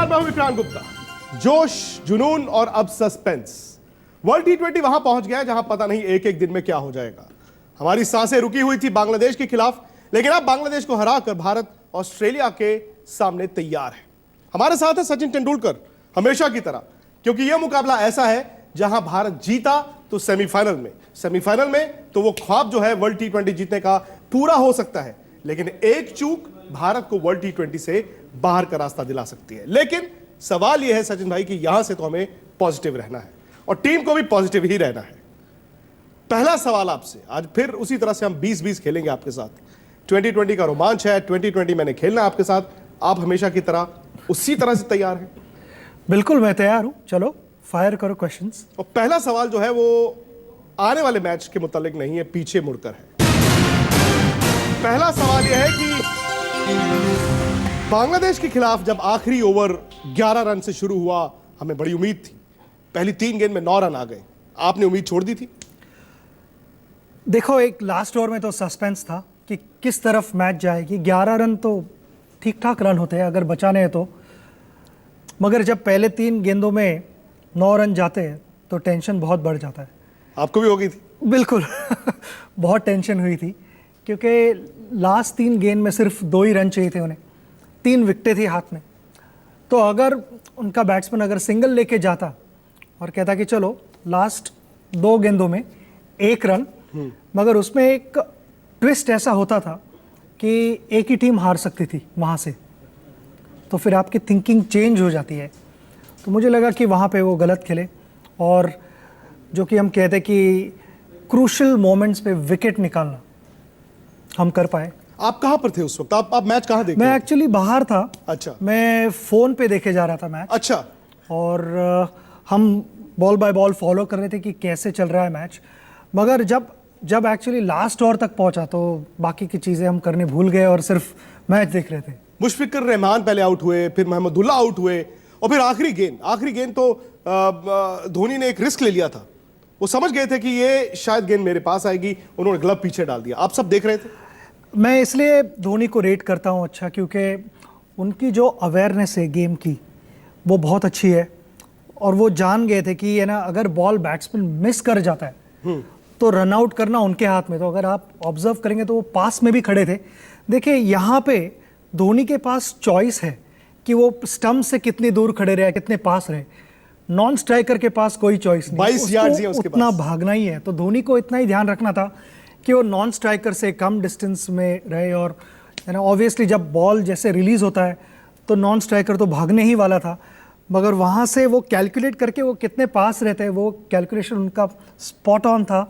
मैं हूं विक्रांत गुप्ता। जोश, जुनून और अब सस्पेंस। वर्ल्ड टी20 वहां पहुंच गया जहां पता नहीं एक एक दिन में क्या हो जाएगा। हमारी सांसें रुकी हुई थी बांग्लादेश के खिलाफ, लेकिन अब बांग्लादेश को हराकर भारत ऑस्ट्रेलिया के सामने तैयार है। हमारे साथ है सचिन तेंदुलकर, हमेशा की तरह, क्योंकि यह मुकाबला ऐसा है जहां भारत जीता तो सेमीफाइनल में तो वो ख्वाब जो है वर्ल्ड टी20 जीतने का पूरा हो सकता है, लेकिन एक चूक भारत को वर्ल्ड टी20 से बाहर का रास्ता दिला सकती है। लेकिन सवाल यह है सचिन भाई कि यहां से तो हमें पॉजिटिव रहना है और टीम को भी पॉजिटिव ही रहना है। पहला सवाल आपसे, आज फिर उसी तरह से हम 20-20 खेलेंगे आपके साथ। 2020 का रोमांच है, 2020 मैंने खेलना है आपके साथ। आप हमेशा की तरह उसी तरह से तैयार हैं? बिल्कुल, मैं तैयार हूं। चलो फायर करो क्वेश्चंस। और पहला सवाल जो है वो आने वाले मैच के मुतालिक नहीं है, पीछे मुड़कर है। पहला सवाल यह है कि बांग्लादेश के खिलाफ जब आखिरी ओवर 11 रन से शुरू हुआ, हमें बड़ी उम्मीद थी। पहली 3 गेंद में 9 रन आ गए। आपने उम्मीद छोड़ दी थी? देखो, एक लास्ट ओवर में तो सस्पेंस था कि किस तरफ मैच जाएगी। 11 रन तो ठीक ठाक रन होते हैं अगर बचाने हैं तो, मगर जब पहले 3 गेंदों में 9 रन जाते हैं तो टेंशन बहुत बढ़ जाता है। आपको भी हो गई थी? बिल्कुल बहुत टेंशन हुई थी, क्योंकि लास्ट 3 गेंद में सिर्फ 2 ही रन चाहिए थे उन्हें, 3 विकेटें थी हाथ में। तो अगर उनका बैट्समैन अगर सिंगल लेके जाता और कहता कि चलो लास्ट 2 गेंदों में 1 रन, मगर उसमें एक ट्विस्ट ऐसा होता था कि एक ही टीम हार सकती थी वहाँ से, तो फिर आपकी थिंकिंग चेंज हो जाती है। तो मुझे लगा कि वहाँ पे वो गलत खेले, और जो कि हम कहते कि क्रूशल मोमेंट्स पे विकेट निकालना हम कर पाए। आप कहाँ पर थे उस वक्त? आप मैच कहाँ देख रहे थे? मैं एक्चुअली बाहर था। अच्छा। मैं फ़ोन पे देखे जा रहा था मैच। अच्छा। और हम बॉल बाय बॉल फॉलो कर रहे थे कि कैसे चल रहा है मैच, मगर जब एक्चुअली लास्ट ओवर तक पहुंचा तो बाकी की चीज़ें हम करने भूल गए और सिर्फ मैच देख रहे थे। मुशफिकुर रहमान पहले आउट हुए, फिर महमूदुल्लाह आउट हुए, और फिर आखिरी गेंद तो धोनी ने एक रिस्क ले लिया था। वो समझ गए थे कि ये शायद गेंद मेरे पास आएगी, उन्होंने ग्लव पीछे डाल दिया। आप सब देख रहे थे? मैं इसलिए धोनी को रेट करता हूँ अच्छा, क्योंकि उनकी जो अवेयरनेस है गेम की वो बहुत अच्छी है, और वो जान गए थे कि ना अगर बॉल बैट्समैन मिस कर जाता है तो रन आउट करना उनके हाथ में। तो अगर आप ऑब्जर्व करेंगे तो वो पास में भी खड़े थे। देखिए, यहाँ पे धोनी के पास चॉइस है कि वो स्टंप से कितनी दूर खड़े रहे, कितने पास रहे। नॉन स्ट्राइकर के पास कोई चॉइस नहीं, 22 यार्ड्स ही है उसके उतना पास। भागना ही है। तो धोनी को इतना ही ध्यान रखना था कि वो नॉन स्ट्राइकर से कम डिस्टेंस में रहे, और ऑब्वियसली जब बॉल जैसे रिलीज होता है तो नॉन स्ट्राइकर तो भागने ही वाला था, मगर वहाँ से वो कैलकुलेट करके वो कितने पास रहते हैं, वो कैलकुलेशन उनका स्पॉट ऑन था।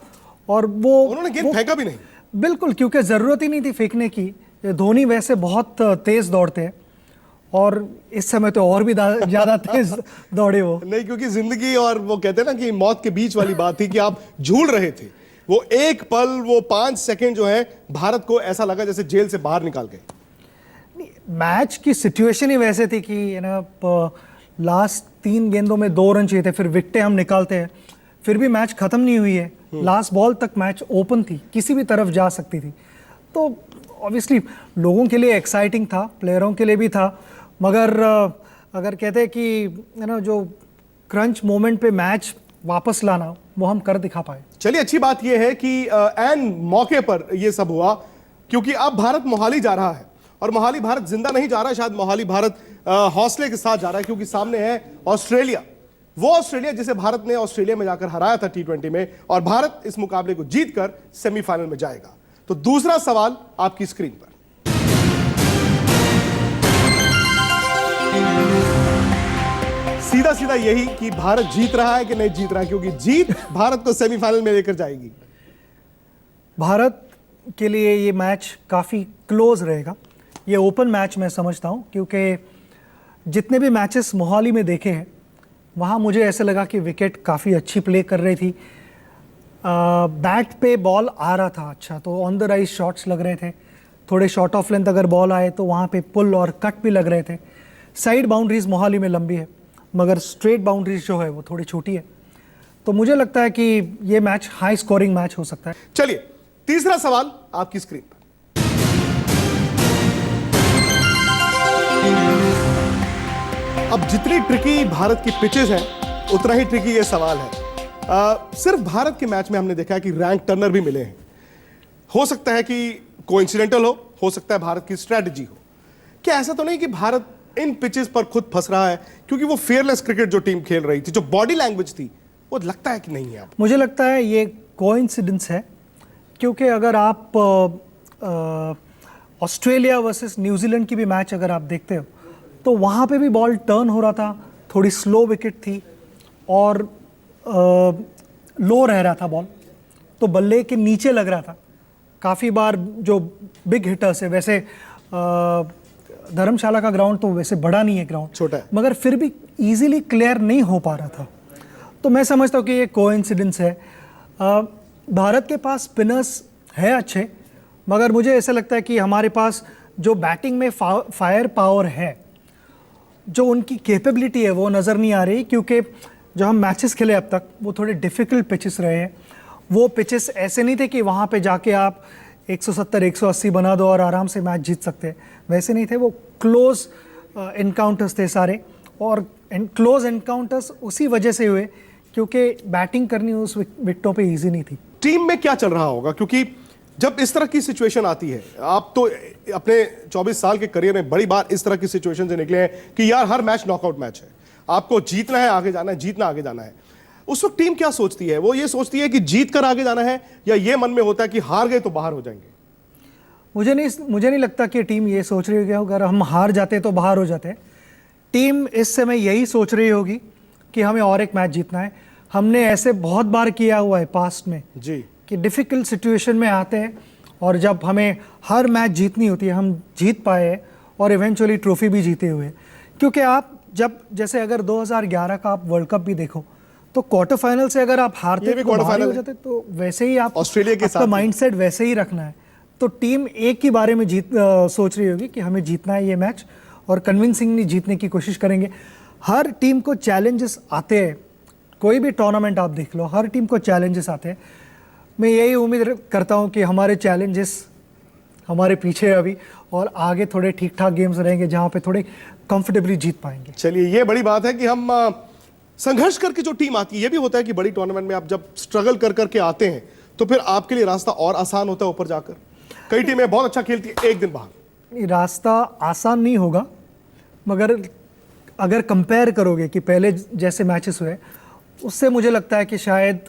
और वो उन्होंने गेंद फेंका भी नहीं। बिल्कुल, क्योंकि ज़रूरत ही नहीं थी फेंकने की। धोनी वैसे बहुत तेज़ दौड़ते हैं, और इस समय तो और भी ज़्यादा तेज़ दौड़े वो। नहीं, क्योंकि जिंदगी और वो कहते हैं ना कि मौत के बीच वाली बात थी कि आप झूल रहे थे। वो एक पल, वो 5 सेकंड जो है, भारत को ऐसा लगा जैसे जेल से बाहर निकाल गए। मैच की सिचुएशन ही वैसे थी कि लास्ट 3 गेंदों में 2 रन चाहिए थे, फिर विकेटें हम निकालते हैं, फिर भी मैच खत्म नहीं हुई है। लास्ट बॉल तक मैच ओपन थी, किसी भी तरफ जा सकती थी। तो ऑब्वियसली लोगों के लिए एक्साइटिंग था, प्लेयरों के लिए भी था, मगर अगर कहते हैं कि जो क्रंच मोमेंट पे मैच वापस लाना, वो हम कर दिखा पाए। चलिए, अच्छी बात यह है कि एन मौके पर यह सब हुआ, क्योंकि अब भारत मोहाली जा रहा है, और मोहाली भारत जिंदा नहीं जा रहा है, शायद मोहाली भारत हौसले के साथ जा रहा है, क्योंकि सामने है ऑस्ट्रेलिया। वो ऑस्ट्रेलिया जिसे भारत ने ऑस्ट्रेलिया में जाकर हराया था टी20 में, और भारत इस मुकाबले को जीतकर सेमीफाइनल में जाएगा। तो दूसरा सवाल आपकी स्क्रीन पर। सीधा सीधा यही कि भारत जीत रहा है कि नहीं जीत रहा है, क्योंकि जीत भारत को सेमीफाइनल में लेकर जाएगी। भारत के लिए ये मैच काफ़ी क्लोज रहेगा। ये ओपन मैच मैं समझता हूँ, क्योंकि जितने भी मैचेस मोहाली में देखे हैं वहाँ मुझे ऐसे लगा कि विकेट काफ़ी अच्छी प्ले कर रही थी। बैट पे बॉल आ रहा था अच्छा, तो ऑन द राइज शॉट्स लग रहे थे। थोड़े शॉर्ट ऑफ लेंथ अगर बॉल आए तो वहाँ पे पुल और कट भी लग रहे थे। साइड बाउंड्रीज मोहाली में लंबी है, मगर स्ट्रेट बाउंड्रीज जो है वो थोड़ी छोटी है। तो मुझे लगता है कि ये मैच हाई स्कोरिंग मैच हो सकता है। चलिए, तीसरा सवाल आपकी स्क्रीन पर। अब जितनी ट्रिकी भारत की पिचेस हैं उतना ही ट्रिकी ये सवाल है। सिर्फ भारत के मैच में हमने देखा है कि रैंक टर्नर भी मिले हैं। हो सकता है कि कोइंसिडेंटल हो सकता है भारत की स्ट्रैटेजी हो। क्या ऐसा तो नहीं कि भारत इन पिचेस पर खुद फंस रहा है क्योंकि वो फेयरलेस क्रिकेट जो टीम खेल रही थी, जो बॉडी लैंग्वेज थी, वो लगता है कि नहीं है? आप मुझे लगता है ये कोइंसिडेंस है, क्योंकि अगर आप ऑस्ट्रेलिया वर्सेस न्यूजीलैंड की भी मैच अगर आप देखते हो तो वहाँ पे भी बॉल टर्न हो रहा था, थोड़ी स्लो विकेट थी और लो रह रहा था बॉल, तो बल्ले के नीचे लग रहा था। काफ़ी बार जो बिग हिटर्स है, वैसे धर्मशाला का ग्राउंड तो वैसे बड़ा नहीं है, ग्राउंड छोटा है, मगर फिर भी इजीली क्लियर नहीं हो पा रहा था। तो मैं समझता हूँ कि ये कोइंसिडेंस है। भारत के पास स्पिनर्स है अच्छे, मगर मुझे ऐसा लगता है कि हमारे पास जो बैटिंग में फायर पावर है, जो उनकी कैपेबिलिटी है, वो नज़र नहीं आ रही, क्योंकि जो हम मैचेस खेले अब तक वो थोड़े डिफ़िकल्ट पिचेस रहे हैं। वो पिचेस ऐसे नहीं थे कि वहाँ पे जाके आप 170 180 बना दो और आराम से मैच जीत सकते हैं, वैसे नहीं थे। वो क्लोज इनकाउंटर्स थे सारे, और क्लोज इनकाउंटर्स उसी वजह से हुए क्योंकि बैटिंग करनी उस विकेटों पे इजी नहीं थी। टीम में क्या चल रहा होगा? क्योंकि जब इस तरह की सिचुएशन आती है, आप तो अपने 24 साल के करियर में बड़ी बार इस तरह की सिचुएशन से निकले हैं कि यार हर मैच नॉकआउट मैच है, आपको जीतना है, आगे जाना है, जीतना आगे जाना है। उस वक्त टीम क्या सोचती है? वो ये सोचती है कि जीत कर आगे जाना है, या ये मन में होता है कि हार गए तो बाहर हो जाएंगे? मुझे नहीं लगता कि टीम ये सोच रही होगी अगर हम हार जाते तो बाहर हो जाते। टीम इस समय यही सोच रही होगी कि हमें और एक मैच जीतना है। हमने ऐसे बहुत बार किया हुआ है पास्ट में जी, कि डिफ़िकल्ट सिचुएशन में आते हैं और जब हमें हर मैच जीतनी होती है, हम जीत पाए और इवेंचुअली ट्रॉफी भी जीते हुए। क्योंकि आप जब जैसे अगर 2011 का आप वर्ल्ड कप भी देखो तो क्वार्टर फाइनल से अगर आप हारते तो बाहर हो जाते, तो वैसे ही आप ऑस्ट्रेलिया के साथ माइंडसेट वैसे ही रखना है। तो टीम एक ही बारे में सोच रही होगी कि हमें जीतना है ये मैच, और कन्विंसिंगली जीतने की कोशिश करेंगे। हर टीम को चैलेंजेस आते हैं, कोई भी टूर्नामेंट आप देख लो, हर टीम को चैलेंजेस आते हैं। मैं यही उम्मीद करता हूं कि हमारे चैलेंजेस हमारे पीछे अभी, और आगे थोड़े ठीक ठाक गेम्स रहेंगे जहां पे थोड़े कंफर्टेबली जीत पाएंगे। चलिए, ये बड़ी बात है कि हम संघर्ष करके जो टीम आती है, ये भी होता है कि बड़ी टूर्नामेंट में आप जब स्ट्रगल कर करके आते हैं तो फिर आपके लिए रास्ता और आसान होता है ऊपर जाकर। कई टीमें बहुत अच्छा खेलती है, एक दिन बाहर। रास्ता आसान नहीं होगा, मगर अगर कंपेयर करोगे कि पहले जैसे मैचेस हुए, उससे मुझे लगता है कि शायद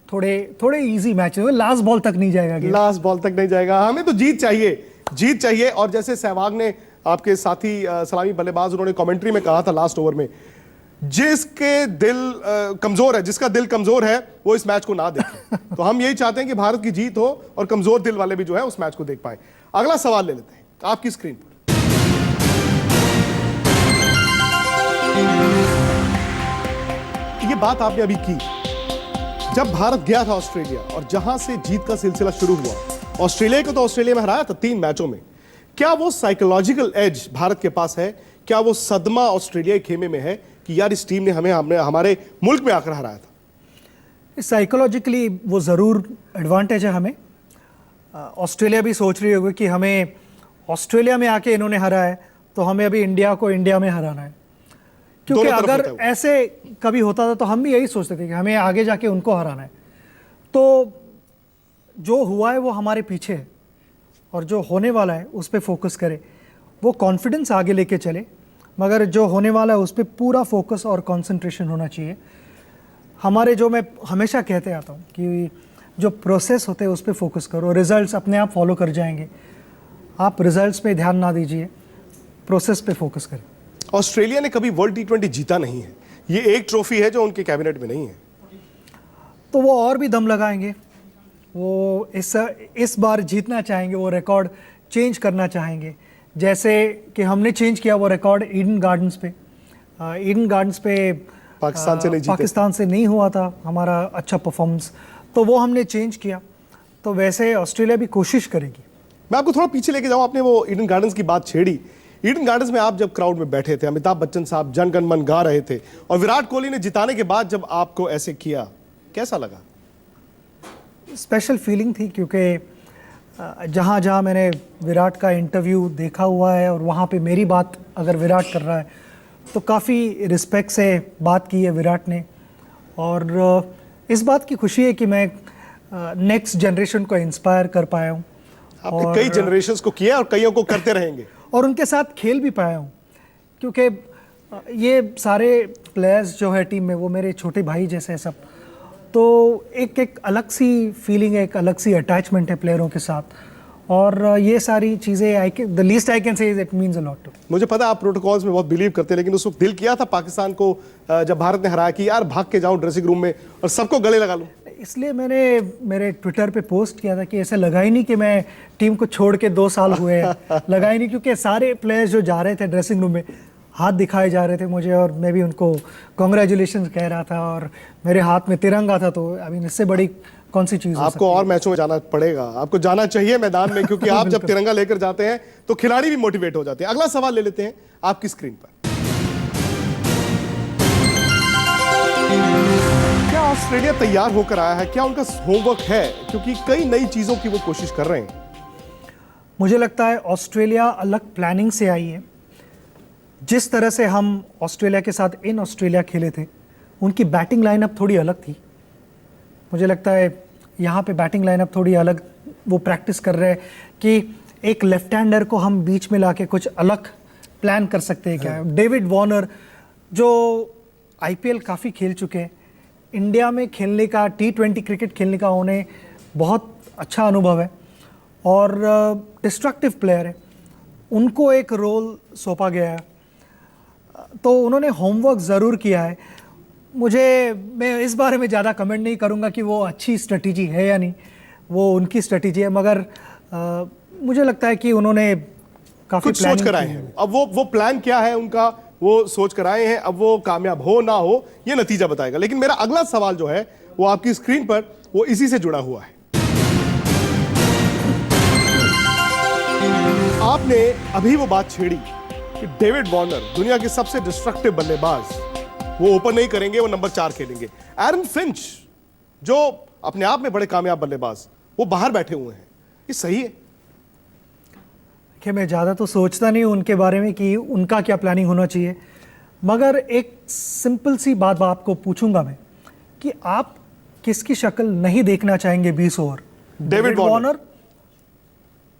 थोड़े इजी मैच हुए। लास्ट बॉल तक नहीं जाएगा, लास्ट बॉल तक नहीं जाएगा। हमें तो जीत चाहिए। और जैसे सहवाग ने, आपके साथी सलामी बल्लेबाज, उन्होंने कमेंट्री में कहा था लास्ट ओवर में, जिसके दिल कमजोर है, जिसका दिल कमजोर है वो इस मैच को ना देखे। तो हम यही चाहते हैं कि भारत की जीत हो और कमजोर दिल वाले भी जो है उस मैच को देख पाए। अगला सवाल ले लेते हैं आपकी स्क्रीन पर। ये बात आपने अभी की, जब भारत गया था ऑस्ट्रेलिया और जहां से जीत का सिलसिला शुरू हुआ, ऑस्ट्रेलिया को तो ऑस्ट्रेलिया में हराया था 3 मैचों में। क्या वो साइकोलॉजिकल एज भारत के पास है? क्या वो सदमा ऑस्ट्रेलिया के खेमे में है कि यार इस टीम ने हमें हमारे मुल्क में आकर हराया था? साइकोलॉजिकली वो ज़रूर एडवांटेज है हमें। ऑस्ट्रेलिया भी सोच रही होगी कि हमें ऑस्ट्रेलिया में आके इन्होंने हराया है, तो हमें अभी इंडिया को इंडिया में हराना है। क्योंकि अगर ऐसे कभी होता था तो हम भी यही सोचते थे कि हमें आगे जाके उनको हराना है। तो जो हुआ है वो हमारे पीछे है, और जो होने वाला है उस पर फोकस करें, वो कॉन्फिडेंस आगे लेके चले, मगर जो होने वाला है उस पर पूरा फोकस और कंसंट्रेशन होना चाहिए। हमारे जो मैं हमेशा कहते आता हूँ कि जो प्रोसेस होते हैं उस पर फोकस करो, रिजल्ट्स अपने आप फॉलो कर जाएंगे। आप रिजल्ट्स पे ध्यान ना दीजिए, प्रोसेस पे फोकस करें। ऑस्ट्रेलिया ने कभी वर्ल्ड T20 जीता नहीं है, ये एक ट्रॉफी है जो उनके कैबिनेट में नहीं है। तो वो और भी दम लगाएंगे, वो इस बार जीतना चाहेंगे, वो रिकॉर्ड चेंज करना चाहेंगे, जैसे कि हमने चेंज किया वो रिकॉर्ड ईडन गार्डन्स पे। ईडन गार्डन्स पे पाकिस्तान से नहीं हुआ था हमारा अच्छा परफॉर्मेंस, तो वो हमने चेंज किया। तो वैसे ऑस्ट्रेलिया भी कोशिश करेगी। मैं आपको थोड़ा पीछे लेके जाऊं, आपने वो ईडन गार्डन्स की बात छेड़ी। ईडन गार्डन्स में आप जब क्राउड में बैठे थे, अमिताभ बच्चन साहब जन गण मन गा रहे थे, और विराट कोहली ने जिताने के बाद जब आपको ऐसे किया, कैसा लगा? स्पेशल फीलिंग थी, क्योंकि जहाँ जहाँ मैंने विराट का इंटरव्यू देखा हुआ है और वहाँ पे मेरी बात अगर विराट कर रहा है तो काफ़ी रिस्पेक्ट से बात की है विराट ने, और इस बात की खुशी है कि मैं नेक्स्ट जनरेशन को इंस्पायर कर पाया हूँ। आपने कई जनरेशंस को किया और कईयों को करते रहेंगे। और उनके साथ खेल भी पाया हूँ, क्योंकि ये सारे प्लेयर्स जो है टीम में वो मेरे छोटे भाई जैसे हैं सब। तो एक अलग सी फीलिंग है, एक अलग सी अटैचमेंट है प्लेयरों के साथ, और ये सारी चीज़ें the least I can say is it means a lot to. मुझे पता है आप प्रोटोकॉल्स में बहुत बिलीव करते हैं, लेकिन उस वक्त दिल किया था पाकिस्तान को जब भारत ने हराया कि यार भाग के जाऊं ड्रेसिंग रूम में और सबको गले लगा लूं? इसलिए मैंने मेरे ट्विटर पे पोस्ट किया था कि ऐसा लगा ही नहीं कि मैं टीम को छोड़ के 2 साल हुए हैं। लगा ही नहीं, क्योंकि सारे प्लेयर्स जो जा रहे थे ड्रेसिंग रूम में हाथ दिखाए जा रहे थे मुझे, और मैं भी उनको कॉन्ग्रेचुलेशन कह रहा था, और मेरे हाथ में तिरंगा था। तो आई मीन इससे बड़ी कौन सी चीज़? आपको और मैचों में जाना पड़ेगा, आपको जाना चाहिए मैदान में, क्योंकि आप जब तिरंगा लेकर जाते हैं तो खिलाड़ी भी मोटिवेट हो जाते हैं। अगला सवाल ले लेते हैं आपकी स्क्रीन पर। क्या ऑस्ट्रेलिया तैयार होकर आया है? क्या उनका होमवर्क है? क्योंकि कई नई चीजों की वो कोशिश कर रहे हैं। मुझे लगता है ऑस्ट्रेलिया अलग प्लानिंग से आई है। जिस तरह से हम ऑस्ट्रेलिया के साथ इन ऑस्ट्रेलिया खेले थे, उनकी बैटिंग लाइनअप थोड़ी अलग थी। मुझे लगता है यहाँ पे बैटिंग लाइनअप थोड़ी अलग वो प्रैक्टिस कर रहे हैं कि एक लेफ्ट हैंडर को हम बीच में लाके कुछ अलग प्लान कर सकते हैं क्या। डेविड वार्नर जो आईपीएल काफ़ी खेल चुके हैं, इंडिया में खेलने का T20 क्रिकेट खेलने का उन्हें बहुत अच्छा अनुभव है, और डिस्ट्रक्टिव प्लेयर है, उनको एक रोल सौंपा गया है। तो उन्होंने होमवर्क ज़रूर किया है। मैं इस बारे में ज़्यादा कमेंट नहीं करूंगा कि वो अच्छी स्ट्रेटजी है या नहीं, वो उनकी स्ट्रेटजी है, मगर मुझे लगता है कि उन्होंने काफ़ी कुछ सोच कर आए हैं। अब वो प्लान क्या है उनका, वो सोच कर आए हैं। अब वो कामयाब हो ना हो ये नतीजा बताएगा। लेकिन मेरा अगला सवाल जो है वो आपकी स्क्रीन पर वो इसी से जुड़ा हुआ है। आपने अभी वो बात छेड़ी कि डेविड वार्नर दुनिया के सबसे डिस्ट्रक्टिव बल्लेबाज, वो ओपन नहीं करेंगे, वो नंबर 4 खेलेंगे। एरन फिंच जो अपने आप में बड़े कामयाब बल्लेबाज, वो बाहर बैठे हुए हैं। ये सही है? कि मैं ज़्यादा तो सोचता नहीं हूँ उनके बारे में कि उनका क्या प्लानिंग होना चाहिए, मगर एक सिंपल सी बात आपको पूछूंगा मैं कि आप किसकी शक्ल नहीं देखना चाहेंगे 20 ओवर? David Warner.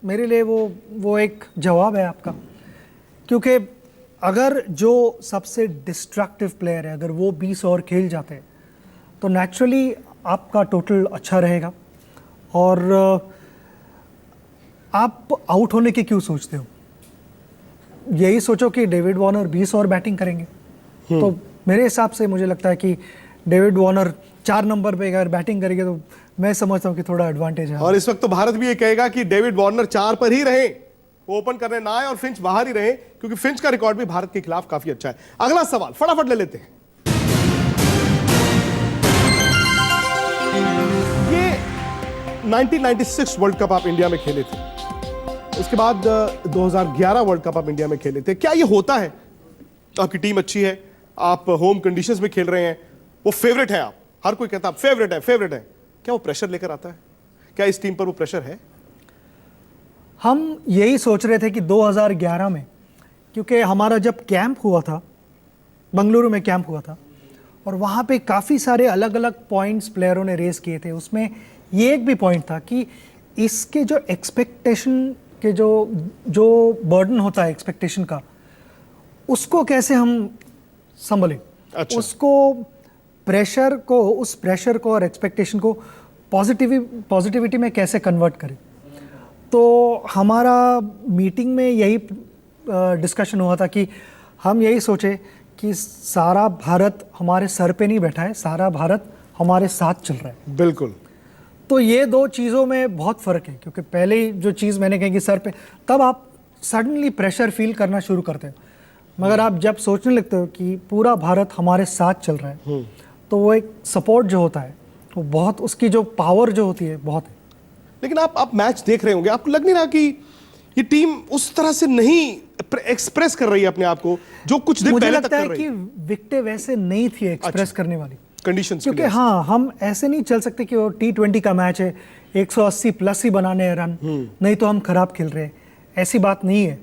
मेरे लिए वो एक जवाब है आपका, क्योंकि अगर जो सबसे डिस्ट्रक्टिव प्लेयर है अगर वो 20 ओवर खेल जाते हैं तो नेचुरली आपका टोटल अच्छा रहेगा, और आप आउट होने की क्यों सोचते हो? यही सोचो कि डेविड वार्नर 20 ओवर बैटिंग करेंगे। तो मेरे हिसाब से मुझे लगता है कि डेविड वार्नर 4 नंबर पे अगर बैटिंग करेंगे तो मैं समझता हूँ कि थोड़ा एडवांटेज है। और इस वक्त तो भारत भी ये कहेगा कि डेविड वार्नर 4 पर ही रहे, वो ओपन करने ना आए और फिंच बाहर ही रहे, क्योंकि फिंच का रिकॉर्ड भी भारत के खिलाफ काफी अच्छा है। अगला सवाल फटाफट ले लेते हैं। ये 1996 वर्ल्ड कप आप इंडिया में खेले थे, उसके बाद 2011 वर्ल्ड कप आप इंडिया में खेले थे। क्या ये होता है? आपकी टीम अच्छी है, आप होम कंडीशंस में खेल रहे हैं, वो फेवरेट है, आप हर कोई कहता है फेवरेट है फेवरेट है, क्या वो प्रेशर लेकर आता है? क्या इस टीम पर वो प्रेशर है? हम यही सोच रहे थे कि 2011 में, क्योंकि हमारा जब कैंप हुआ था, बंगलुरु में कैंप हुआ था, और वहाँ पे काफ़ी सारे अलग अलग पॉइंट्स प्लेयरों ने रेस किए थे। उसमें ये एक भी पॉइंट था कि इसके जो एक्सपेक्टेशन के जो बर्डन होता है एक्सपेक्टेशन का, उसको कैसे हम संभलें। अच्छा। उस प्रेशर को और एक्सपेक्टेशन को पॉजिटिविटी में कैसे कन्वर्ट करें। तो हमारा मीटिंग में यही डिस्कशन हुआ था कि हम यही सोचे कि सारा भारत हमारे सर पे नहीं बैठा है, सारा भारत हमारे साथ चल रहा है। बिल्कुल। तो ये 2 चीज़ों में बहुत फ़र्क है, क्योंकि पहले जो चीज़ मैंने कही कि सर पे, तब आप सडनली प्रेशर फील करना शुरू करते हो, मगर आप जब सोचने लगते हो कि पूरा भारत हमारे साथ चल रहा है, तो वो एक सपोर्ट जो होता है वो बहुत, उसकी जो पावर जो होती है बहुत है। लेकिन आप मैच देख रहे होंगे, आपको लग नहीं रहा कि ये टीम उस तरह से नहीं एक्सप्रेस कर रही है अपने आप को जो कुछ दिन पहले तक कर रही है? मुझे लगता है कि विकेटें वैसे नहीं थी एक्सप्रेस करने वाली कंडीशंस, क्योंकि हाँ, हम ऐसे नहीं चल सकते कि वो T20 का मैच है 180 प्लस ही बनाने हैं रन, नहीं तो हम खराब खेल रहे हैं, ऐसी बात नहीं है।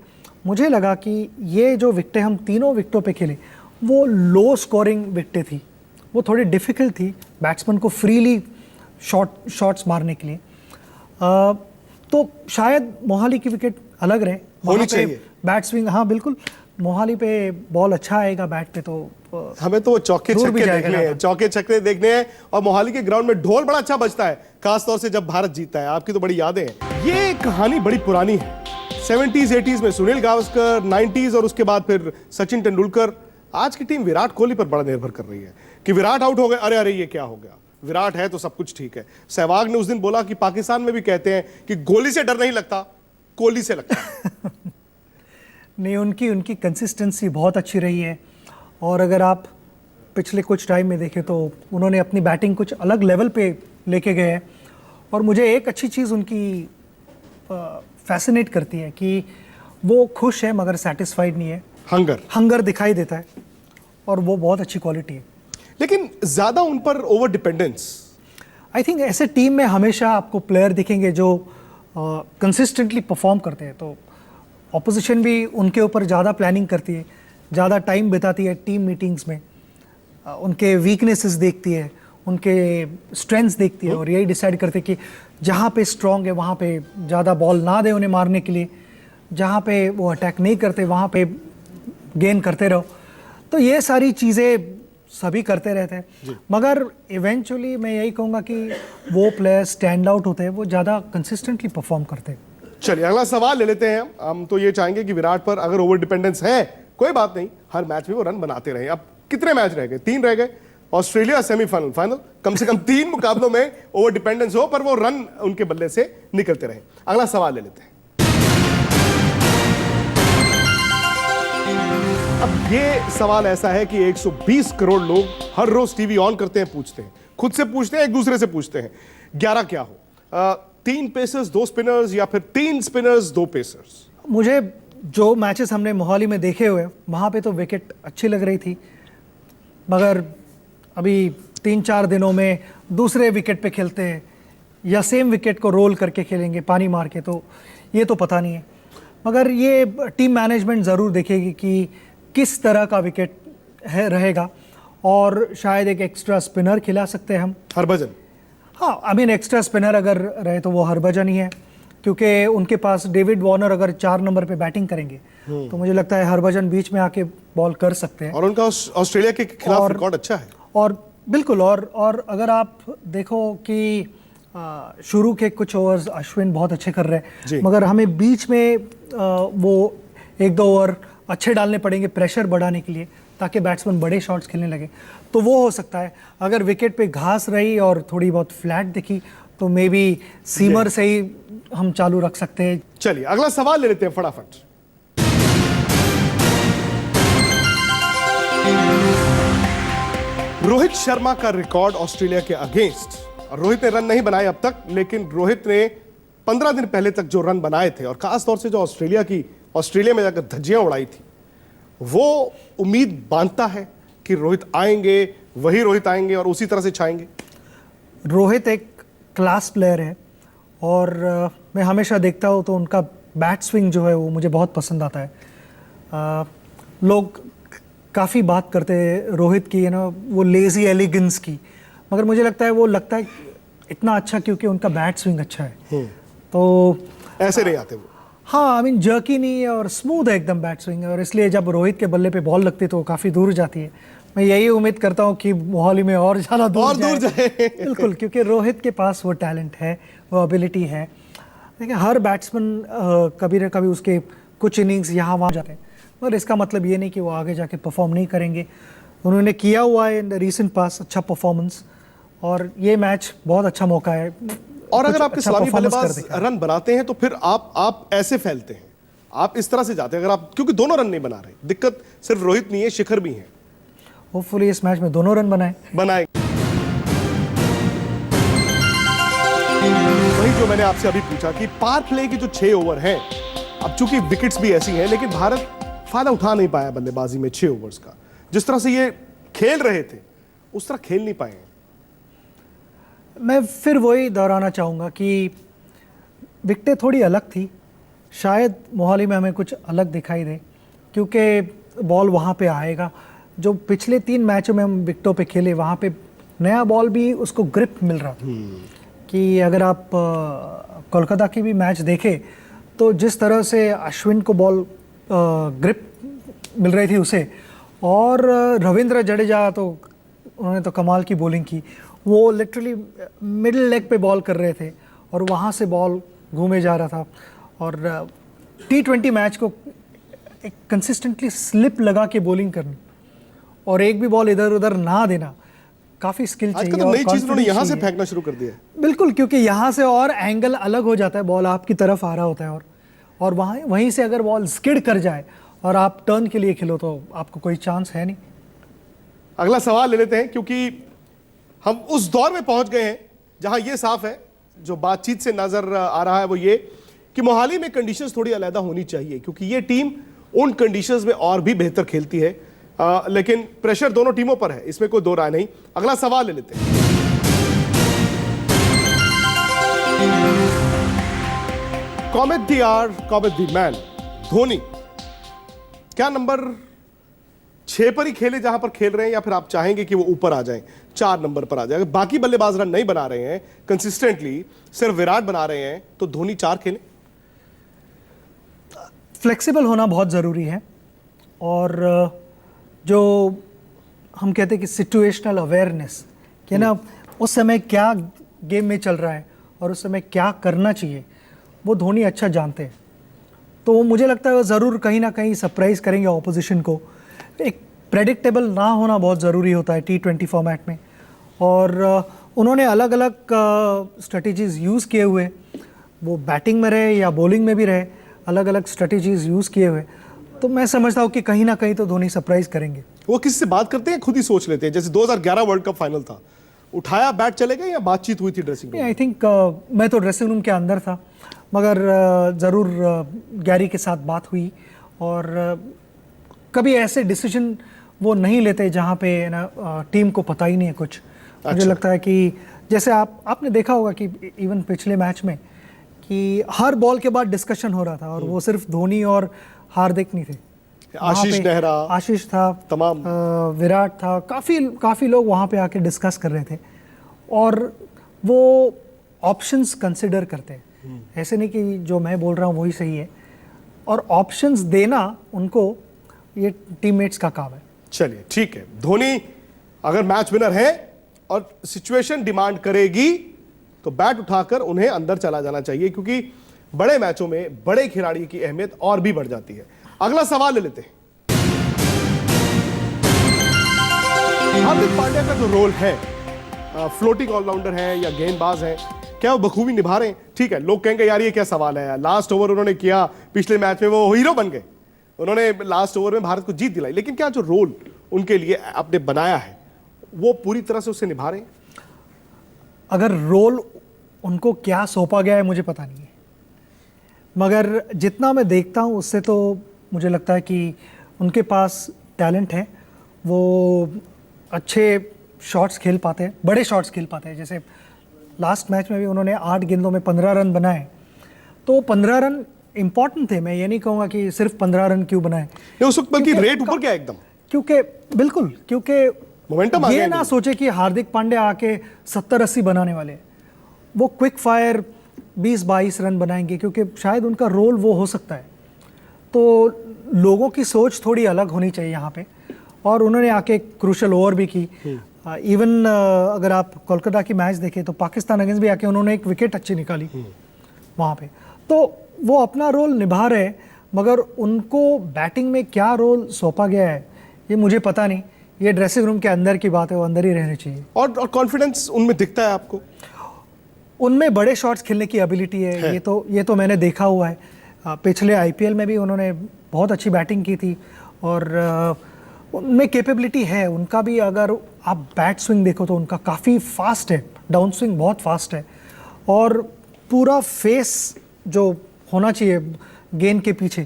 मुझे लगा कि ये जो विकेटें हम तीनों विकेटों पे खेले वो लो स्कोरिंग विकेटें थी, वो थोड़ी डिफ़िकल्ट थी बैट्समैन को फ्रीली शॉट्स मारने के लिए। तो शायद मोहाली की विकेट अलग रहे, होनी चाहिए। बैट स्विंग, हाँ बिल्कुल, मोहाली पे बॉल अच्छा आएगा बैट पे तो हमें तो चौके दूर भी छक्के जाएगा देखने हैं, ज़्यादा। चौके छक्के देखने हैं। और मोहाली के ग्राउंड में ढोल बड़ा अच्छा बजता है, खास तौर से जब भारत जीता है। आपकी तो बड़ी यादें हैं। ये कहानी बड़ी पुरानी है, 70s 80s में सुनील गावस्कर, 90s और उसके बाद फिर सचिन तेंदुलकर। आज की टीम विराट कोहली पर बड़ा निर्भर कर रही है कि विराट आउट हो गए, अरे अरे ये क्या हो गया, विराट है तो सब कुछ ठीक है। सहवाग ने उस दिन बोला कि पाकिस्तान में भी कहते हैं कि गोली से डर नहीं लगता, कोहली से लगता है। नहीं, उनकी कंसिस्टेंसी बहुत अच्छी रही है। और अगर आप पिछले कुछ टाइम में देखें तो उन्होंने अपनी बैटिंग कुछ अलग लेवल पे लेके गए हैं। और मुझे एक अच्छी चीज़ उनकी फैसिनेट करती है कि वो खुश है मगर सेटिस्फाइड नहीं है। हंगर दिखाई देता है और वो बहुत अच्छी क्वालिटी है। लेकिन ज्यादा उन पर ओवर डिपेंडेंस, आई थिंक ऐसे टीम में हमेशा आपको प्लेयर दिखेंगे जो कंसिस्टेंटली परफॉर्म करते हैं, तो ऑपोजिशन भी उनके ऊपर ज़्यादा प्लानिंग करती है, ज़्यादा टाइम बिताती है टीम मीटिंग्स में, उनके वीकनेसेस देखती है, उनके स्ट्रेंथ्स देखती है और यही डिसाइड करते हैं कि जहाँ पे स्ट्रॉन्ग है वहाँ पे ज़्यादा बॉल ना दे उन्हें मारने के लिए, जहाँ पे वो अटैक नहीं करते वहाँ पे गेन करते रहो। तो ये सारी चीज़ें सभी करते रहते हैं, मगर इवेंचुअली मैं यही कहूँगा कि वो प्लेयर स्टैंड आउट होते हैं, वो ज़्यादा कंसिस्टेंटली परफॉर्म करते हैं। चलिए अगला सवाल ले लेते हैं। हम तो ये चाहेंगे कि विराट पर अगर ओवर डिपेंडेंस है कोई बात नहीं, हर मैच में वो रन बनाते रहे। अब कितने मैच रह गए? 3 रह गए। ऑस्ट्रेलिया सेमीफाइनल, फाइनल, कम से कम 3 मुकाबलों में ओवर डिपेंडेंस हो पर वो रन उनके बल्ले से निकलते रहे। अगला सवाल ले लेते हैं। अब ये सवाल ऐसा है कि 120 करोड़ लोग हर रोज टीवी ऑन करते हैं, पूछते हैं, खुद से पूछते हैं, एक दूसरे से पूछते हैं 11 क्या हो, 3 पेसर्स 2 स्पिनर्स या फिर 3 स्पिनर्स 2 पेसर्स? मुझे जो मैचेस हमने मोहाली में देखे हुए वहाँ पे तो विकेट अच्छी लग रही थी, मगर अभी 3-4 दिनों में दूसरे विकेट पे खेलते हैं या सेम विकेट को रोल करके खेलेंगे पानी मार के, तो ये तो पता नहीं है। मगर ये टीम मैनेजमेंट ज़रूर देखेगी कि किस तरह का विकेट है रहेगा, और शायद एक एक्स्ट्रा स्पिनर खिला सकते हैं हम, हरभजन। हाँ, आई मीन एक्स्ट्रा स्पिनर अगर रहे तो वो हरभजन ही है, क्योंकि उनके पास डेविड वार्नर अगर 4 नंबर पे बैटिंग करेंगे तो मुझे लगता है हरभजन बीच में आके बॉल कर सकते हैं। और उनका ऑस्ट्रेलिया के खिलाफ रिकॉर्ड अच्छा है। और बिल्कुल, और अगर आप देखो कि शुरू के कुछ ओवर्स अश्विन बहुत अच्छे कर रहे हैं, मगर हमें बीच में वो 1-2 ओवर अच्छे डालने पड़ेंगे प्रेशर बढ़ाने के लिए, ताकि बैट्समैन बड़े शॉट्स खेलने लगे। तो वो हो सकता है अगर विकेट पे घास रही और थोड़ी बहुत फ्लैट दिखी तो मे बी सीमर से ही हम चालू रख सकते हैं। चलिए अगला सवाल ले लेते हैं फटाफट। रोहित शर्मा का रिकॉर्ड ऑस्ट्रेलिया के अगेंस्ट, और रोहित ने रन नहीं बनाए अब तक, लेकिन रोहित ने 15 दिन पहले तक जो रन बनाए थे और खास तौर से जो ऑस्ट्रेलिया में जाकर धज्जियां उड़ाई थी, वो उम्मीद बांधता है कि रोहित आएंगे, वही रोहित आएंगे और उसी तरह से छाएंगे। रोहित एक क्लास प्लेयर है और मैं हमेशा देखता हूँ तो उनका बैट स्विंग जो है वो मुझे बहुत पसंद आता है। लोग काफ़ी बात करते हैं रोहित की, वो लेजी एलिगेंस की, मगर मुझे लगता है इतना अच्छा क्योंकि उनका बैट स्विंग अच्छा है। तो ऐसे नहीं आते वो। हाँ, आई मीन जर्की नहीं है और स्मूथ है एकदम बैट स्विंग, और इसलिए जब रोहित के बल्ले पे बॉल लगती है तो काफ़ी दूर जाती है। मैं यही उम्मीद करता हूँ कि मोहाली में और ज़्यादा दूर जाए। बिल्कुल, क्योंकि रोहित के पास वो टैलेंट है, वो एबिलिटी है। देखिए हर बैट्समैन कभी न कभी उसके कुछ इनिंग्स यहाँ वहाँ जाते हैं, मगर इसका मतलब ये नहीं कि वो आगे जाके परफॉर्म नहीं करेंगे। उन्होंने किया हुआ है इन द रीसेंट पास अच्छा परफॉर्मेंस, और ये मैच बहुत अच्छा मौका है। और अगर आपके सलामी बल्लेबाज रन बनाते हैं तो फिर आप ऐसे फैलते हैं, आप इस तरह से जाते हैं। अगर आप, क्योंकि दोनों रन नहीं बना रहे, दिक्कत सिर्फ रोहित नहीं है, शिखर भी है। होपफुली इस मैच में दोनों रन बनाए। वही जो मैंने आपसे अभी पूछा कि पावर प्ले की जो 6 ओवर हैं, अब चूंकि विकेट्स भी ऐसी हैं, लेकिन भारत फायदा उठा नहीं पाया बल्लेबाजी में 6 ओवर्स का। जिस तरह से ये खेल रहे थे उस तरह खेल नहीं पाए। मैं फिर वही दोहराना चाहूँगा कि विकेटें थोड़ी अलग थी, शायद मोहाली में हमें कुछ अलग दिखाई दे, क्योंकि बॉल वहाँ पे आएगा। जो पिछले 3 मैचों में हम विकेटों पे खेले, वहाँ पे नया बॉल भी उसको ग्रिप मिल रहा था। कि अगर आप कोलकाता की भी मैच देखें तो जिस तरह से अश्विन को बॉल ग्रिप मिल रही थी उसे, और रविंद्र जडेजा तो उन्होंने तो कमाल की बॉलिंग की। वो लिटरली मिडिल लेग पे बॉल कर रहे थे और वहाँ से बॉल घूमे जा रहा था। और T20 मैच को एक कंसिस्टेंटली स्लिप लगा के बॉलिंग करनी और एक भी बॉल इधर उधर ना देना, काफ़ी स्किल चाहिए। आजकल तो नई चीज उन्होंने confidence यहाँ से चाहिए। फेंकना शुरू कर दिया है। बिल्कुल, क्योंकि यहाँ से और एंगल अलग हो जाता है, बॉल आपकी तरफ आ रहा होता है और वहीं से अगर बॉल स्किड कर जाए और आप टर्न के लिए खेलो तो आपको कोई चांस है नहीं। अगला सवाल ले लेते हैं, क्योंकि हम उस दौर में पहुंच गए हैं जहां यह साफ है, जो बातचीत से नजर आ रहा है वो ये कि मोहाली में कंडीशंस थोड़ी अलग होनी चाहिए, क्योंकि ये टीम उन कंडीशंस में और भी बेहतर खेलती है। लेकिन प्रेशर दोनों टीमों पर है, इसमें कोई दो राय नहीं। अगला सवाल ले लेते हैं। कॉमेट दी आर, कॉमेट दी मैन, धोनी क्या नंबर 6 पर ही खेले जहां पर खेल रहे हैं, या फिर आप चाहेंगे कि वो ऊपर आ जाएं, 4 नंबर पर आ जाए? बाकी बल्लेबाज रन नहीं बना रहे हैं कंसिस्टेंटली, सिर्फ विराट बना रहे हैं, तो धोनी 4 खेले? फ्लेक्सिबल होना बहुत ज़रूरी है, और जो हम कहते हैं कि सिचुएशनल अवेयरनेस, कि ना उस समय क्या गेम में चल रहा है और उस समय क्या करना चाहिए, वो धोनी अच्छा जानते हैं। तो मुझे लगता है वो ज़रूर कहीं ना कहीं सरप्राइज करेंगे ऑपोजिशन को। एक प्रेडिक्टेबल ना होना बहुत ज़रूरी होता है T20 फॉर्मेट में, और उन्होंने अलग अलग स्ट्रेटजीज़ यूज़ किए हुए, वो बैटिंग में रहे या बॉलिंग में भी रहे, अलग अलग स्ट्रेटजीज़ यूज़ किए हुए। तो मैं समझता हूँ कि कहीं ना कहीं तो धोनी सरप्राइज करेंगे। वो किसी से बात करते हैं, खुद ही सोच लेते हैं? जैसे 2011 वर्ल्ड कप फाइनल था, उठाया बैट चले गए, या बातचीत हुई थी ड्रेसिंग रूम? आई थिंक मैं तो ड्रेसिंग रूम के अंदर था, मगर ज़रूर गैरी के साथ बात हुई, और कभी ऐसे डिसीजन वो नहीं लेते जहाँ पे ना टीम को पता ही नहीं है कुछ। मुझे लगता है कि जैसे आपने देखा होगा कि इवन पिछले मैच में कि हर बॉल के बाद डिस्कशन हो रहा था, और वो सिर्फ धोनी और हार्दिक नहीं थे, आशीष नेहरा, आशीष था, तमाम विराट था, काफ़ी लोग वहाँ पे आके डिस्कस कर रहे थे, और वो ऑप्शंस कंसिडर करते हैं। ऐसे नहीं कि जो मैं बोल रहा हूँ वही सही है, और ऑप्शंस देना उनको ये टीममेट्स का काम है। चलिए ठीक है, धोनी अगर मैच विनर है और सिचुएशन डिमांड करेगी तो बैट उठाकर उन्हें अंदर चला जाना चाहिए, क्योंकि बड़े मैचों में बड़े खिलाड़ी की अहमियत और भी बढ़ जाती है। अगला सवाल ले लेते हैं। हार्दिक पांड्या का जो रोल है, फ्लोटिंग ऑलराउंडर है या गेंदबाज है, क्या वो बखूबी निभा रहे हैं? ठीक है, लोग कहेंगे यार ये क्या सवाल है, लास्ट ओवर उन्होंने किया पिछले मैच में, वो हीरो बन गए, उन्होंने लास्ट ओवर में भारत को जीत दिलाई, लेकिन क्या जो रोल उनके लिए आपने बनाया है वो पूरी तरह से उसे निभा रहे हैं? अगर रोल उनको क्या सौंपा गया है मुझे पता नहीं है, मगर जितना मैं देखता हूँ उससे तो मुझे लगता है कि उनके पास टैलेंट है, वो अच्छे शॉट्स खेल पाते हैं, बड़े शॉट्स खेल पाते हैं। जैसे लास्ट मैच में भी उन्होंने 8 गेंदों में 15 रन बनाए, तो 15 रन इंपॉर्टेंट थे। मैं ये नहीं कहूँगा कि सिर्फ 15 रन क्यों बनाए, उस वक्त बल्कि रेट ऊपर गया एकदम, क्योंकि बिल्कुल, क्योंकि मोमेंटम आ गया। ये ना सोचे कि हार्दिक पांड्या आके 70-80 बनाने वाले हैं, वो क्विक फायर 20-22 रन बनाएंगे, क्योंकि शायद उनका रोल वो हो सकता है। तो लोगों की सोच थोड़ी अलग होनी चाहिए यहाँ पे, और उन्होंने आके क्रूशल ओवर भी की। इवन अगर आप कोलकाता की मैच देखें तो पाकिस्तान अगेंस्ट भी आके उन्होंने एक विकेट अच्छी निकाली वहाँ पे। तो वो अपना रोल निभा रहे हैं, मगर उनको बैटिंग में क्या रोल सौंपा गया है ये मुझे पता नहीं। ये ड्रेसिंग रूम के अंदर की बात है, वो अंदर ही रहनी चाहिए। और कॉन्फिडेंस उनमें दिखता है आपको? उनमें बड़े शॉट्स खेलने की एबिलिटी है। ये तो मैंने देखा हुआ है। पिछले IPL में भी उन्होंने बहुत अच्छी बैटिंग की थी, और उनमें कैपेबिलिटी है उनका भी। अगर आप बैट स्विंग देखो तो उनका काफ़ी फास्ट है, डाउन स्विंग बहुत फास्ट है, और पूरा फेस जो होना चाहिए गेंद के पीछे,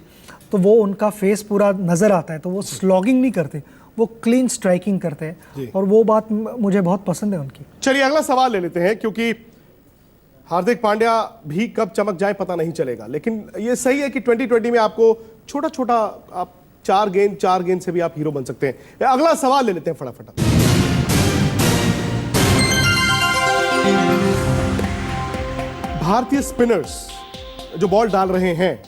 तो वो उनका फेस पूरा नज़र आता है। तो वो स्लॉगिंग नहीं करते, वो क्लीन स्ट्राइकिंग करते हैं, और वो बात मुझे बहुत पसंद है उनकी। चलिए अगला सवाल ले लेते हैं, क्योंकि हार्दिक पांड्या भी कब चमक जाए पता नहीं चलेगा, लेकिन ये सही है कि 2020 में आपको छोटा छोटा आप चार गेंद से भी आप हीरो बन सकते हैं। अगला सवाल ले लेते हैं फटाफट। भारतीय स्पिनर्स जो बॉल डाल रहे हैं,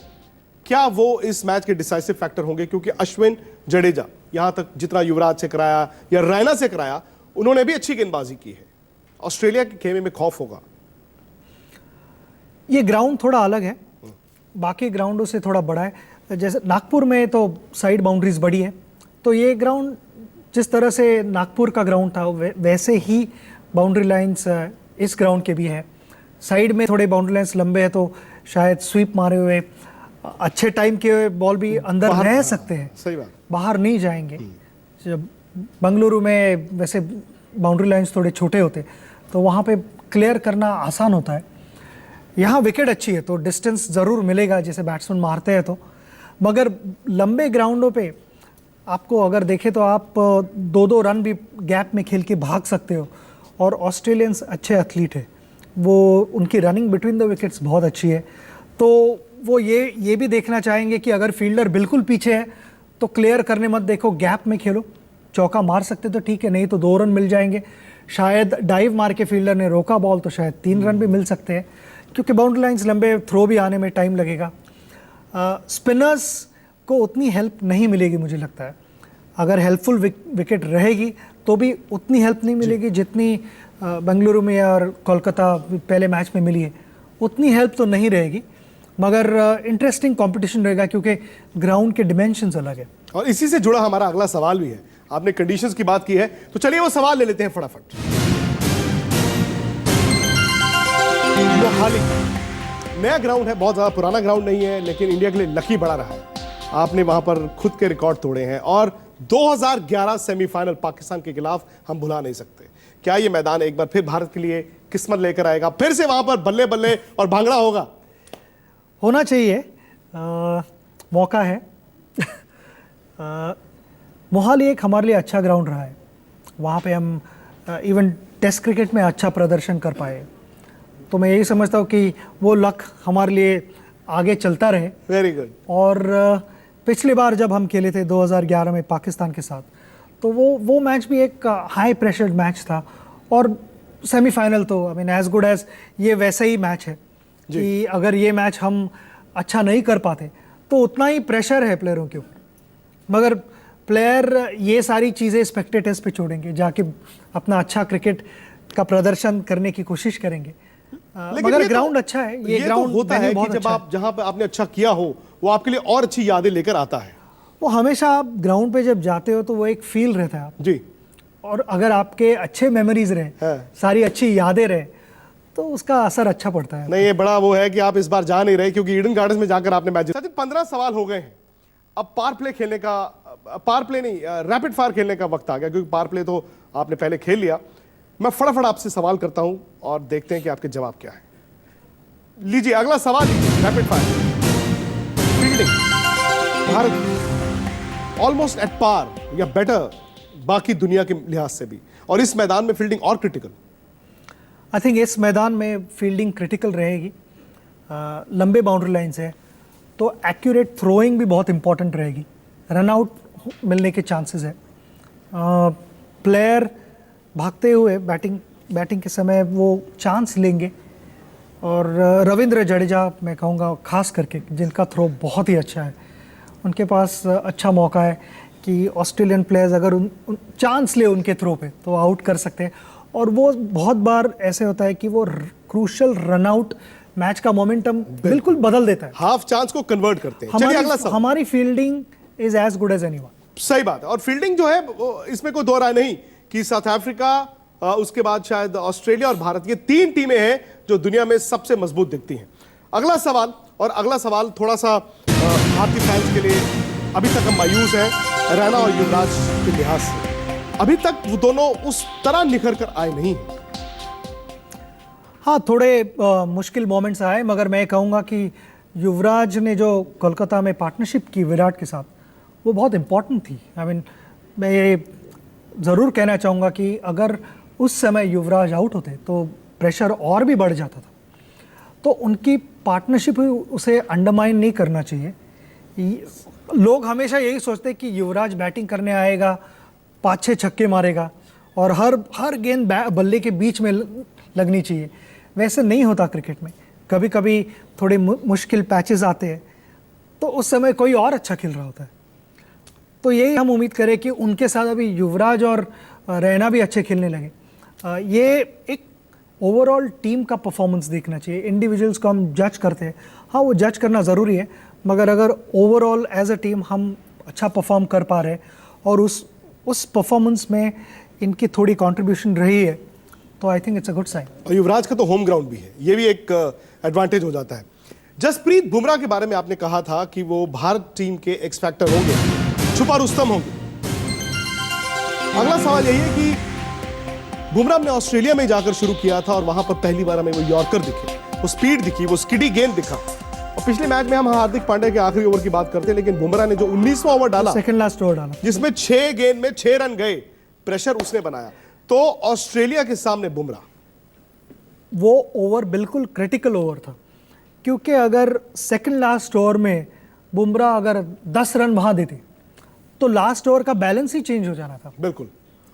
क्या वो इस मैच के डिसाइसिव फैक्टर होंगे? क्योंकि अश्विन, जडेजा, यहां तक जितना युवराज से कराया या रैना से कराया, उन्होंने भी अच्छी गेंदबाजी की है। ऑस्ट्रेलिया के खेमे में खौफ होगा। ये ग्राउंड थोड़ा अलग है, बाकी ग्राउंडों से थोड़ा बड़ा है। जैसे नागपुर में तो साइड बाउंड्रीज बड़ी है, तो ये ग्राउंड जिस तरह से नागपुर का ग्राउंड था वैसे ही बाउंड्री लाइंस इस ग्राउंड के भी है। साइड में थोड़े बाउंड्री लाइंस लंबे हैं, तो शायद स्वीप मारे हुए अच्छे टाइम के बॉल भी अंदर रह सकते हैं, सही बात, बाहर नहीं जाएंगे। जब बंगलुरु में वैसे बाउंड्री लाइंस थोड़े छोटे होते, तो वहाँ पे क्लियर करना आसान होता है। यहाँ विकेट अच्छी है तो डिस्टेंस ज़रूर मिलेगा जैसे बैट्समैन मारते हैं, तो मगर लंबे ग्राउंडों पे आपको अगर देखें तो आप 2-2 रन भी गैप में खेल के भाग सकते हो। और ऑस्ट्रेलियंस अच्छे एथलीट है, वो उनकी रनिंग बिटवीन द विकेट्स बहुत अच्छी है, तो वो ये भी देखना चाहेंगे कि अगर फील्डर बिल्कुल पीछे है तो क्लियर करने मत देखो, गैप में खेलो। चौका मार सकते तो ठीक है, नहीं तो 2 रन मिल जाएंगे। शायद डाइव मार के फील्डर ने रोका बॉल तो शायद 3 रन भी मिल सकते हैं, क्योंकि बाउंड्री लाइंस लंबे, थ्रो भी आने में टाइम लगेगा। स्पिनर्स को उतनी हेल्प नहीं मिलेगी मुझे लगता है। अगर हेल्पफुल विकेट रहेगी तो भी उतनी हेल्प नहीं मिलेगी जितनी बेंगलुरु में और कोलकाता पहले मैच में मिली है, उतनी हेल्प तो नहीं रहेगी। मगर इंटरेस्टिंग कंपटीशन रहेगा क्योंकि ग्राउंड के डिमेंशंस अलग है। और इसी से जुड़ा हमारा अगला सवाल भी है। आपने कंडीशंस की बात की है, तो चलिए वो सवाल ले लेते हैं फटाफट। मोहाली नया ग्राउंड है, बहुत ज्यादा पुराना ग्राउंड नहीं है, लेकिन इंडिया के लिए लकी बड़ा रहा है। आपने वहां पर खुद के रिकॉर्ड तोड़े हैं और 2011 सेमीफाइनल पाकिस्तान के खिलाफ हम भुला नहीं सकते। क्या ये मैदान एक बार फिर भारत के लिए किस्मत लेकर आएगा? फिर से वहां पर बल्ले बल्ले और भांगड़ा होगा? होना चाहिए, मौका है। मोहाली एक हमारे लिए अच्छा ग्राउंड रहा है, वहाँ पे हम इवन टेस्ट क्रिकेट में अच्छा प्रदर्शन कर पाए, तो मैं यही समझता हूँ कि वो लक हमारे लिए आगे चलता रहे। Very good. और पिछली बार जब हम खेले थे 2011 में पाकिस्तान के साथ, तो वो मैच भी एक हाई प्रेशर्ड मैच था, और सेमीफाइनल तो I mean as good as ये वैसा ही मैच है कि अगर ये मैच हम अच्छा नहीं कर पाते तो उतना ही प्रेशर है प्लेयरों के ऊपर। मगर प्लेयर ये सारी चीज़ें स्पेक्टेटर्स पे छोड़ेंगे, जाके अपना अच्छा क्रिकेट का प्रदर्शन करने की कोशिश करेंगे। मगर ग्राउंड अच्छा है, ये ग्राउंड होता है कि जब आप जहां पे आपने अच्छा किया हो वो आपके लिए और अच्छी यादें लेकर आता है। वो हमेशा आप ग्राउंड पे जब जाते हो तो वो एक फील रहता है आप जी, और अगर आपके अच्छे मेमोरीज रहे, सारी अच्छी यादें रहे, तो उसका असर अच्छा पड़ता है। नहीं, ये बड़ा वो है कि आप इस बार जा नहीं रहे क्योंकि ईडन गार्डन्स में जाकर आपने मैच जीता। 15 सवाल हो गए हैं, अब पार प्ले खेलने का, पार प्ले नहीं, रैपिड फायर खेलने का वक्त आ गया, क्योंकि पार प्ले तो आपने पहले खेल लिया। मैं फटाफट आपसे सवाल करता हूं और देखते हैं कि आपके जवाब क्या है। लीजिए अगला सवाल, rapid fire. Fielding Bharat almost at par या बेटर बाकी दुनिया के लिहाज से भी, और इस मैदान में फील्डिंग और क्रिटिकल। आई थिंक इस मैदान में फील्डिंग क्रिटिकल रहेगी। लंबे बाउंड्री लाइन्स है तो एक्यूरेट थ्रोइंग भी बहुत इंपॉर्टेंट रहेगी, रन आउट मिलने के चांसेस है। प्लेयर भागते हुए बैटिंग के समय वो चांस लेंगे, और रविंद्र जडेजा मैं कहूँगा खास करके, जिनका थ्रो बहुत ही अच्छा है, उनके पास अच्छा मौका है कि ऑस्ट्रेलियन प्लेयर्स अगर उन चांस ले उनके थ्रो पे तो आउट कर सकते हैं। और वो बहुत बार ऐसे होता है कि वो क्रूशल रन आउट मैच का मोमेंटम बिल्कुल बदल देता है, हाफ चांस को कन्वर्ट करते हैं। चलिए अगला सवाल। हमारी fielding is as good as anyone. सही बात है, और फील्डिंग जो है इसमें कोई दो राय नहीं कि साउथ अफ्रीका, उसके बाद शायद ऑस्ट्रेलिया और भारत, ये 3 टीमें हैं जो दुनिया में सबसे मजबूत दिखती हैं। अगला सवाल, और अगला सवाल थोड़ा सा भारतीय फैंस के लिए अभी तक हम मायूस हैं रैना और युवराज के लिहाज से। अभी तक वो दोनों उस तरह निखर कर आए नहीं। हाँ, थोड़े मुश्किल मोमेंट्स आए, मगर मैं कहूँगा कि युवराज ने जो कोलकाता में पार्टनरशिप की विराट के साथ, वो बहुत इम्पोर्टेंट थी। आई मीन मैं ये ज़रूर कहना चाहूँगा कि अगर उस समय युवराज आउट होते तो प्रेशर और भी बढ़ जाता था। तो उनकी पार्टनरशिप उसे अंडरमाइन नहीं करना चाहिए। लोग हमेशा यही सोचते हैं कि युवराज बैटिंग करने आएगा, 5-6 छक्के मारेगा और हर गेंद बल्ले के बीच में लगनी चाहिए। वैसे नहीं होता क्रिकेट में, कभी कभी थोड़े मुश्किल पैचेस आते हैं तो उस समय कोई और अच्छा खेल रहा होता है। तो यही हम उम्मीद करें कि उनके साथ अभी युवराज और रैना भी अच्छे खेलने लगे। ये एक ओवरऑल टीम का परफॉर्मेंस देखना चाहिए। इंडिविजुअल्स को हम जज करते हैं, हाँ वो जज करना ज़रूरी है, मगर अगर ओवरऑल एज अ टीम हम अच्छा परफॉर्म कर पा रहे हैं और उस परफॉर्मेंस में इनकी थोड़ी कंट्रीब्यूशन रही है तो I think it's a good sign. और युवराज का तो होम ग्राउंड भी है, ये भी एक एडवांटेज हो जाता है। जसप्रीत बुमराह के बारे में आपने कहा था कि वो भारत टीम के एक्स फैक्टर होंगे, छुपा रुस्तम होंगे। अगला सवाल यही है कि बुमराह ने ऑस्ट्रेलिया में जाकर शुरू किया था और वहां पर पहली बार हमें वो यॉर्कर दिखे, वो स्पीड दिखी, वो स्किडी गेंद दिखा। और पिछले मैच में हम हार्दिक पांड्या के आखिरी ओवर की बात करते हैं, लेकिन बुमराह ने जो 19वां ओवर डाला, सेकंड लास्ट ओवर डाला, जिसमें 6 गेंद में 6 रन गए, प्रेशर उसने बनाया। तो ऑस्ट्रेलिया के सामने बुमराह, वो ओवर बिल्कुल क्रिटिकल ओवर था, क्योंकि अगर सेकंड लास्ट ओवर में बुमराह अगर 10 रन वहां देते तो लास्ट ओवर का बैलेंस ही चेंज हो जाना था। बिल्कुल।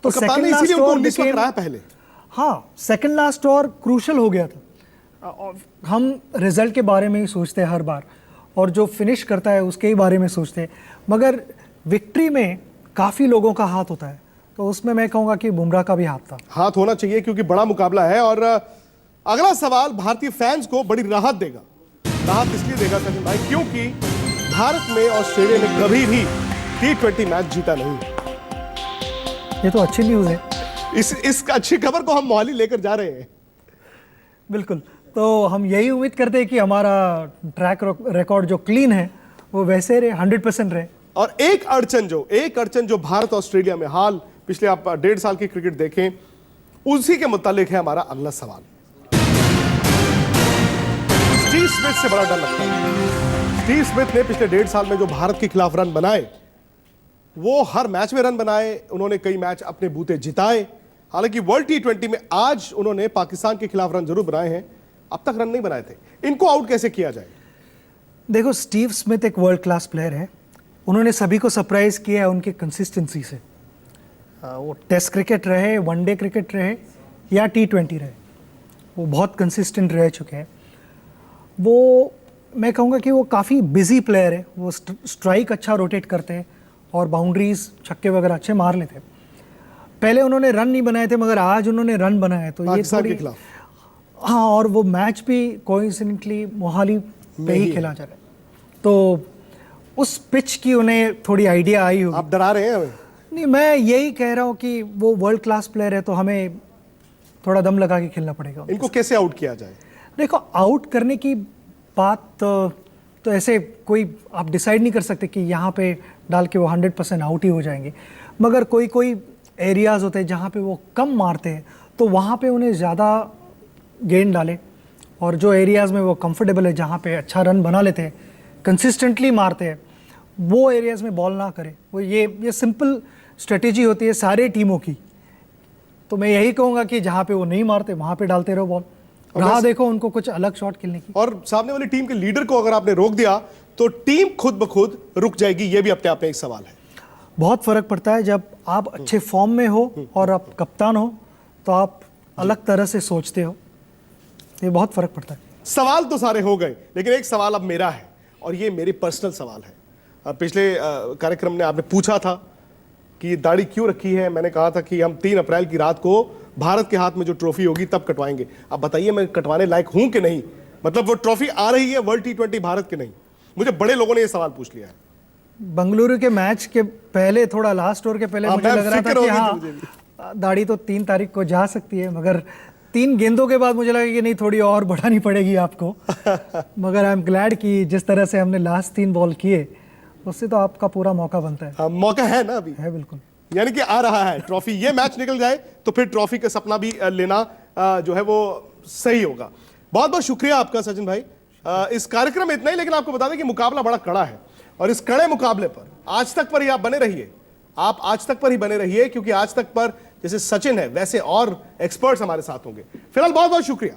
तो कप्तान ने इसीलिए उनको 19वां कराया पहले। हाँ, सेकंड लास्ट ओवर क्रूशल हो गया था। हम रिजल्ट के बारे में ही सोचते हैं हर बार और जो फिनिश करता है उसके ही बारे में सोचते हैं, मगर विक्ट्री में काफ़ी लोगों का हाथ होता है, तो उसमें मैं कहूँगा कि बुमराह का भी हाथ था। हाथ होना चाहिए क्योंकि बड़ा मुकाबला है। और अगला सवाल भारतीय फैंस को बड़ी राहत देगा। राहत इसलिए देगा सचिन भाई क्योंकि भारत में ऑस्ट्रेलिया ने कभी भी T20 मैच जीता नहीं। ये तो अच्छी न्यूज़ है। इस अच्छी खबर को हम मोहाली लेकर जा रहे हैं। बिल्कुल, तो हम यही उम्मीद करते हैं कि हमारा ट्रैक रिकॉर्ड जो क्लीन है वो वैसे रहे, 100% रहे। और एक अड़चन जो भारत ऑस्ट्रेलिया में हाल पिछले आप 1.5 साल की क्रिकेट देखें, उसी के मुतालिक है हमारा अगला सवाल। स्टीव स्मिथ से बड़ा डर लगता है। स्टीव स्मिथ ने पिछले 1.5 साल में जो भारत के खिलाफ रन बनाए, वो हर मैच में रन बनाए। उन्होंने कई मैच अपने बूते जिताए। हालांकि वर्ल्ड T20 में आज उन्होंने पाकिस्तान के खिलाफ रन जरूर बनाए हैं, अब तक रन नहीं बनाए थे। इनको आउट कैसे किया जाए? देखो, स्टीव स्मिथ एक वर्ल्ड क्लास प्लेयर है। उन्होंने सभी को सरप्राइज किया है उनकी कंसिस्टेंसी से। वो टेस्ट क्रिकेट रहे, वनडे क्रिकेट रहे या T20 रहे, वो बहुत कंसिस्टेंट रह चुके हैं। वो मैं कहूँगा कि वो काफ़ी बिजी प्लेयर है। वो स्ट्राइक अच्छा रोटेट करते हैं और बाउंड्रीज, छक्के वगैरह अच्छे मार लेते हैं। पहले उन्होंने रन नहीं बनाए थे, मगर आज उन्होंने रन बनाए, तो ये थोड़ी, हाँ, और वो मैच भी कोइंसिडेंटली मोहाली पे ही खेला जा रहा है, तो उस पिच की उन्हें थोड़ी आइडिया आई होगी। आप डरा रहे हैं हमें? नहीं, मैं यही कह रहा हूँ कि वो वर्ल्ड क्लास प्लेयर है, तो हमें थोड़ा दम लगा के खेलना पड़ेगा। इनको कैसे आउट किया जाए? देखो, आउट करने की बात तो ऐसे कोई आप डिसाइड नहीं कर सकते कि यहाँ पे डाल के वो 100% आउट ही हो जाएंगे, मगर कोई एरियाज़ होते हैं जहाँ पे वो कम मारते हैं, तो वहाँ पे उन्हें ज़्यादा गेंद डाले, और जो एरियाज़ में वो कंफर्टेबल है, जहाँ पे अच्छा रन बना लेते हैं, कंसिस्टेंटली मारते हैं, वो एरियाज़ में बॉल ना करें। वो ये सिंपल स्ट्रेटेजी होती है सारे टीमों की। तो मैं यही कहूँगा कि जहाँ पे वो नहीं मारते वहाँ पे डालते रहो बॉल। राह देखो उनको कुछ अलग शॉट खेलने की। और सामने वाली टीम के लीडर को अगर आपने रोक दिया तो टीम खुद ब खुद रुक जाएगी। ये भी अपने आप में एक सवाल है। बहुत फर्क पड़ता है जब आप अच्छे फॉर्म में हो और आप कप्तान हो, तो आप अलग तरह से सोचते हो। ये बहुत फर्क पड़ता है। सवाल तो सारे हो गए, लेकिन एक सवाल अब मेरा है और ये मेरी पर्सनल सवाल है। पिछले कार्यक्रम में आपने पूछा था कि ये दाढ़ी क्यों रखी है। मैंने कहा था कि हम 3 अप्रैल की रात को भारत के हाथ में जो ट्रॉफी होगी तब कटवाएंगे। अब बताइए मैं कटवाने लायक हूं कि नहीं? मतलब वो ट्रॉफी आ रही है वर्ल्ड T20 भारत के नहीं? मुझे बड़े लोगों ने ये सवाल पूछ लिया है। बंगलुरु के मैच के पहले, थोड़ा लास्ट ओवर के पहले मुझे लग रहा था कि हाँ, दाढ़ी तो 3 तारीख को जा सकती है, मगर 3 गेंदों के बाद मुझे लगा कि नहीं, थोड़ी और बढ़ानी पड़ेगी आपको। मगर आई एम ग्लैड कि जिस तरह से हमने लास्ट 3 बॉल किए, उससे तो आपका पूरा मौका बनता है। मौका है ना अभी? है, बिल्कुल। यानी कि आ रहा है ट्रॉफी। ये मैच निकल जाए तो फिर ट्रॉफी का सपना भी लेना जो है वो सही होगा। बहुत बहुत शुक्रिया आपका सचिन भाई। इस कार्यक्रम में इतना ही, लेकिन आपको बता दें कि मुकाबला बड़ा कड़ा है और इस कड़े मुकाबले पर आज तक पर ही आप बने रहिए। आप आज तक पर ही बने रहिए, क्योंकि आज तक पर जैसे सचिन है वैसे और एक्सपर्ट्स हमारे साथ होंगे। फिलहाल बहुत बहुत शुक्रिया।